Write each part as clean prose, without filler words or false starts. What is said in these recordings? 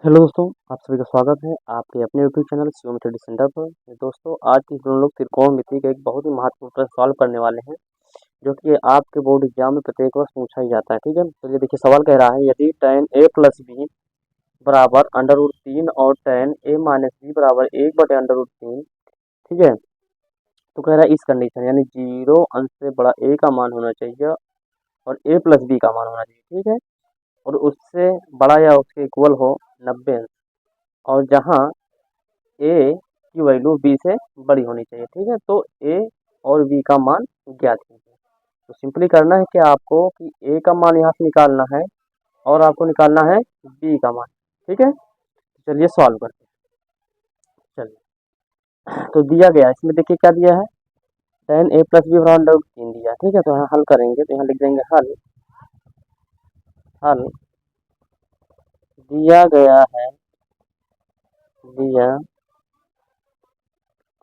Hello दोस्तों, आप सभी का स्वागत है आपके अपने YouTube channel Shivam study centre पर। दोस्तों, आज की हम लोग त्रिकोणमिति का एक बहुत ही महत्वपूर्ण प्रश्न सॉल्व करने वाले हैं, जो कि आपके बोर्ड एग्जाम में प्रत्येक वर्ष पूछा ही जाता है। ठीक है, तो ये देखिए सवाल कह रहा है, यदि tan a प्लस बी बराबर अंडर रूट 3 और tan a माइनस बी बराबर 1/√3। ठीक है, तो कह रहा है इस कंडीशन यानी 0 अंश से बड़ा a का मान होना चाहिए और a प्लस बी का मान होना चाहिए। ठीक है, और उससे बड़ा या उसके इक्वल हो 90 अंश, और जहाँ ए की वैल्यू बी से बड़ी होनी चाहिए। ठीक है, तो ए और बी का मान ज्ञात कीजिए। तो सिंपली करना है कि आपको कि ए का मान यहाँ से निकालना है और आपको निकालना है बी का मान। ठीक है, चलिए सॉल्व करते हैं। चलिए, तो दिया गया इसमें देखिए क्या दिया है, tan a प्लस बी बराबर अंडर रूट 3 दिया है। ठीक है, तो यहाँ हल करेंगे तो यहाँ लिख देंगे हल। हल दिया गया है, दिया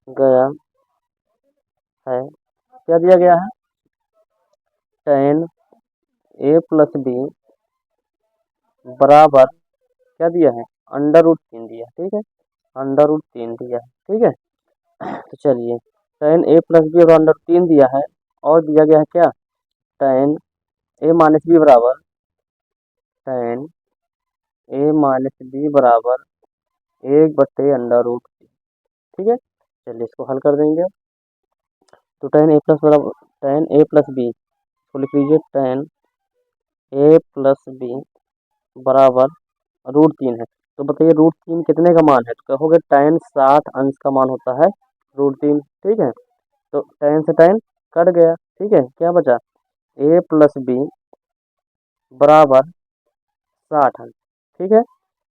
गया है, क्या दिया गया है, tan a प्लस बी बराबर क्या दिया है, अंडर रूट 3 दिया। ठीक है, अंडर रूट 3 दिया है। ठीक है, तो चलिए tan a प्लस बी और अंडर 3 दिया है, और दिया गया है क्या, tan a माइनस बी बराबर tan a माइनस बी बराबर 1/√3। ठीक है, चलिए इसको हल कर देंगे। तो tan a प्लस बी को लिख लीजिए, tan a प्लस बी बराबर √3 है। तो बताइए √3 कितने का मान है, तो कहोगे tan 60 अंश का मान होता है √3। ठीक है, तो tan से tan कट गया। ठीक है, क्या बचा, a प्लस बी बराबर 60 अंश। ठीक है,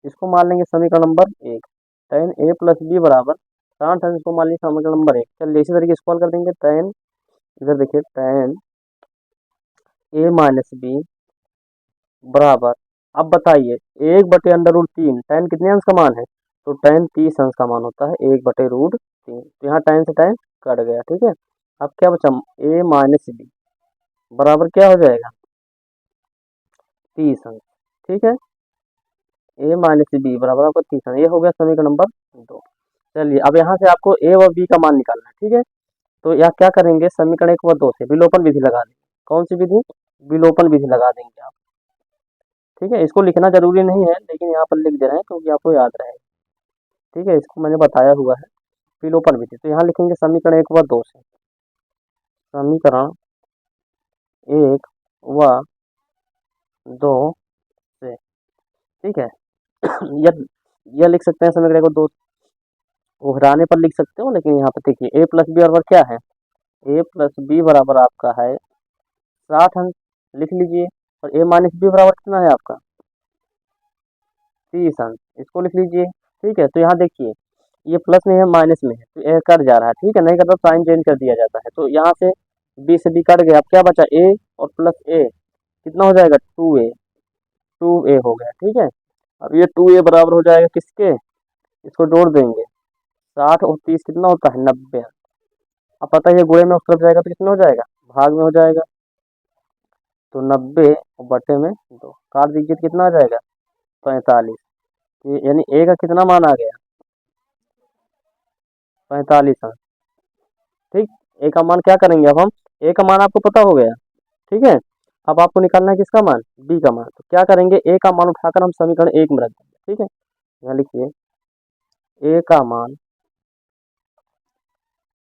इसको मान लेंगे समीकरण number 1। tan a plus B बराबर 60 अंश को मान लीजिए समीकरण नंबर 1। चलिए इसी तरीके इसको हल कर देंगे। tan, इधर देखिए tan a माइनस बी बराबर, अब बताइए 1/√3 tan कितने अंश का मान है, तो tan 30 अंश का मान होता है 1/√3। तो यहाँ tan से tan कट गया। ठीक है, अब क्या बचा, a माइनस बी बराबर क्या हो जाएगा, 30 अंश। ठीक है, a माइनस बी बराबर आपका 30 अंश, ये हो गया समीकरण नंबर 2। चलिए अब यहाँ से आपको a और b का मान निकालना है। ठीक है, तो यहाँ क्या करेंगे, समीकरण 1 व 2 से विलोपन विधि लगा देंगे। कौन सी विधि, विलोपन विधि लगा देंगे आप। ठीक है, इसको लिखना जरूरी नहीं है, लेकिन यहाँ पर लिख दे रहे हैं क्योंकि आपको याद रहे। ठीक है, इसको मैंने बताया हुआ है, विलोपन विधि। तो यहाँ लिखेंगे समीकरण 1 व 2 से, समीकरण 1 व 2 से। ठीक है, यह लिख सकते हैं समीकरण 1 व 2 को हटाने पर लिख सकते हो, लेकिन यहाँ पर देखिए a प्लस बी बराबर क्या है, a प्लस बी बराबर आपका है 60 अंश, लिख लीजिए। और a माइनस बी बराबर कितना है आपका, 30 अंश, इसको लिख लीजिए। ठीक है, तो यहाँ देखिए ये प्लस में है माइनस में है, तो ये कट जा रहा है। ठीक है, नहीं करता साइन चेंज कर दिया जाता है। तो यहाँ से बी से बी कट गया, अब क्या बचा, ए और प्लस ए कितना हो जाएगा, 2a हो गया। ठीक है, अब ये 2a बराबर हो जाएगा किसके, इसको जोड़ देंगे, 60 और 30 कितना होता है, 90। अब पता है ये गुणे में उस तरफ जाएगा तो कितना हो जाएगा, भाग में हो जाएगा। तो 90 और बटे में 2 काट दीजिए तो कितना आ जाएगा, 45। यानी ए का कितना मान आ गया, 45 अंश। ठीक, ए का मान क्या करेंगे अब हम, ए का मान आपको पता हो गया। ठीक है, अब आपको निकालना है किसका मान, बी का मान। तो क्या करेंगे, ए का मान उठाकर हम समीकरण 1 में रख देंगे। ठीक है, यहाँ लिखिए ए का मान,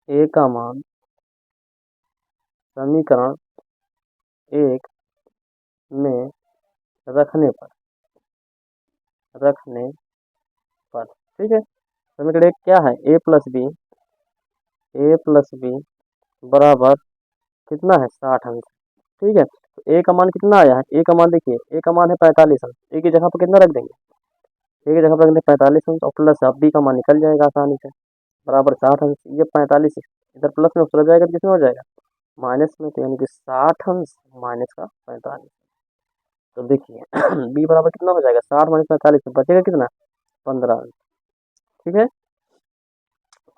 ए का मान समीकरण 1 में रखने पर, रखने पर। ठीक है, समीकरण 1 क्या है, ए प्लस बी, ए प्लस बी बराबर कितना है, 60 अंश। ठीक है, तो ए का मान कितना आया है, ए का मान देखिए, ए का मान है 45 अंश। ए की जगह पर कितना रख देंगे, ए की जगह पर रख देंगे 45 अंश, और प्लस अब बी का मान निकल जाएगा आसानी से, बराबर 60 अंश। ये 45 इधर प्लस में उतर जाएगा तो कितना हो जाएगा, माइनस में। तो यानी कि 60 अंश माइनस का 45। तो देखिए बी बराबर कितना हो जाएगा, 60 माइनस 45 में बचेगा कितना, 15 अंश। ठीक है,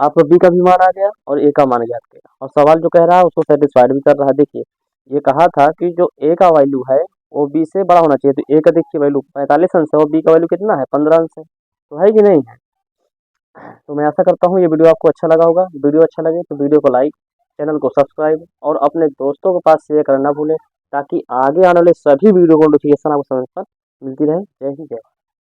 आपको बी का भी मान आ गया और ए का मान ज्ञात किया, और सवाल जो कह रहा है उसको सेटिस्फाइड भी कर रहा है। देखिए ये कहा था कि जो ए का वैल्यू है वो बी से बड़ा होना चाहिए। तो ए का देखिए वैल्यू 45 अंश है और बी का वैल्यू कितना है 15 अंश है, तो है कि नहीं है। तो मैं आशा करता हूँ ये वीडियो आपको अच्छा लगा होगा। वीडियो अच्छा लगे तो वीडियो को लाइक, चैनल को सब्सक्राइब और अपने दोस्तों के पास शेयर करना ना भूलें, ताकि आगे आने वाले सभी वीडियो को नोटिफिकेशन आपको समय पर मिलती रहे। जय हिंद, जय भारत।